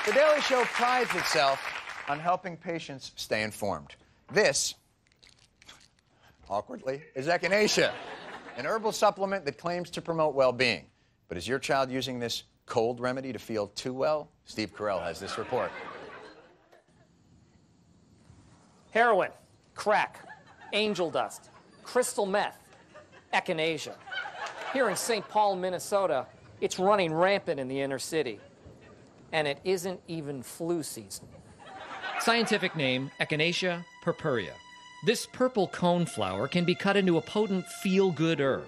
The Daily Show prides itself on helping patients stay informed. This, awkwardly, is Echinacea, an herbal supplement that claims to promote well-being. But is your child using this cold remedy to feel too well? Steve Carell has this report. Heroin, crack, angel dust, crystal meth, echinacea. Here in St. Paul, Minnesota, it's running rampant in the inner city. And it isn't even flu season. Scientific name, Echinacea purpurea. This purple cone flower can be cut into a potent feel-good herb.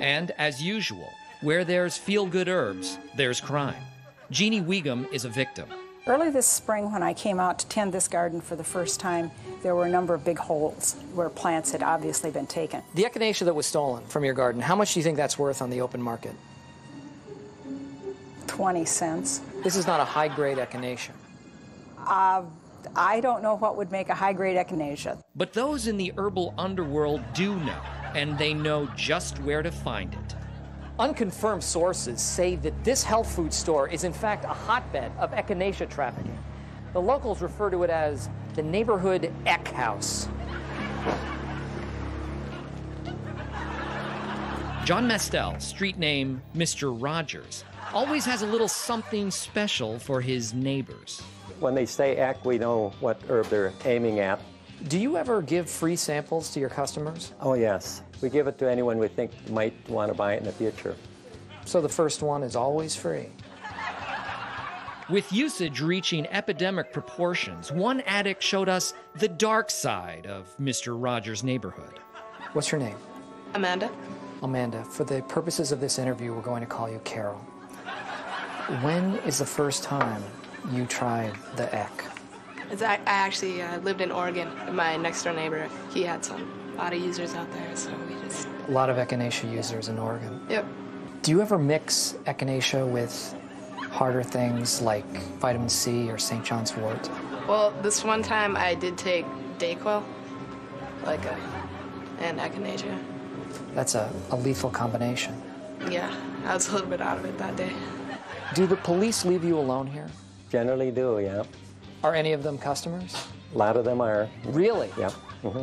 And, as usual, where there's feel-good herbs, there's crime. Jeannie Wiegum is a victim. Early this spring, when I came out to tend this garden for the first time, there were a number of big holes where plants had obviously been taken. The echinacea that was stolen from your garden, how much do you think that's worth on the open market? 20 cents. This is not a high-grade echinacea. I don't know what would make a high-grade echinacea. But those in the herbal underworld do know, and they know just where to find it. Unconfirmed sources say that this health food store is in fact a hotbed of echinacea trafficking. The locals refer to it as the neighborhood Eck House. John Mestel, street name Mr. Rogers, always has a little something special for his neighbors. When they say Eck, we know what herb they're aiming at. Do you ever give free samples to your customers? Oh, yes. We give it to anyone we think might want to buy it in the future. So the first one is always free. With usage reaching epidemic proportions, one addict showed us the dark side of Mr. Rogers' neighborhood. What's your name? Amanda. Amanda, for the purposes of this interview, we're going to call you Carol. When is the first time you tried the Eck? I actually lived in Oregon. My next-door neighbor, he had a lot of users out there, so we just... A lot of echinacea users in Oregon. Yep. Do you ever mix echinacea with harder things like vitamin C or St. John's wort? Well, this one time I did take Dayquil, and echinacea. That's a lethal combination. Yeah, I was a little bit out of it that day. Do the police leave you alone here? Generally do, yeah. Are any of them customers? A lot of them are. Really? Yeah. Mm-hmm.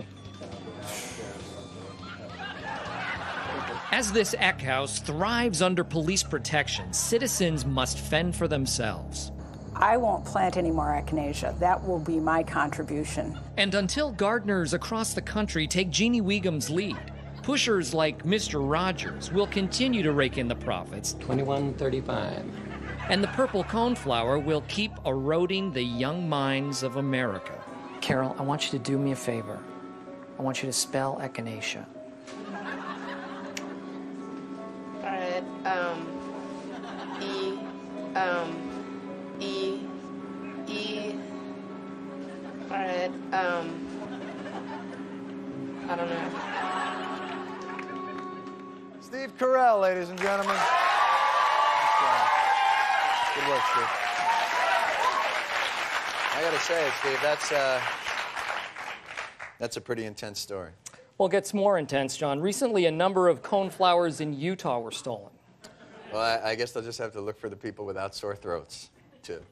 As this Eck House thrives under police protection, citizens must fend for themselves. I won't plant any more echinacea. That will be my contribution. And until gardeners across the country take Jeannie Wiegum's lead, pushers like Mr. Rogers will continue to rake in the profits. $21.35. And the purple coneflower will keep eroding the young minds of America. Carol, I want you to do me a favor. I want you to spell echinacea. All right, all right, I don't know. Steve Carell, ladies and gentlemen. Good work, Steve. I gotta say, Steve, that's a pretty intense story. Well, it gets more intense, John. Recently, a number of coneflowers in Utah were stolen. Well, I guess they'll just have to look for the people without sore throats, too.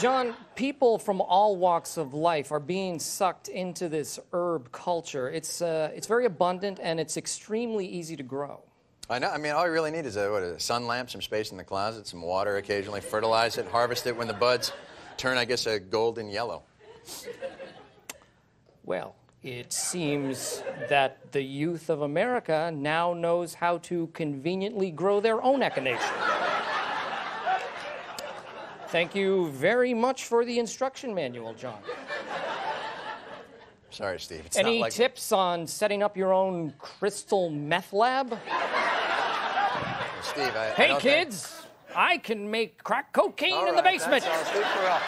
John, people from all walks of life are being sucked into this herb culture. It's very abundant, and it's extremely easy to grow. I know. I mean, all you really need is a sun lamp, some space in the closet, some water occasionally, fertilize it, harvest it when the buds turn, I guess, a golden yellow. Well, it seems that the youth of America now knows how to conveniently grow their own echinacea. Thank you very much for the instruction manual, John. Sorry, Steve. It's Any not like... tips on setting up your own crystal meth lab? Steve, Hey, kids, I can make crack cocaine in the basement. That's all. Steve Carell.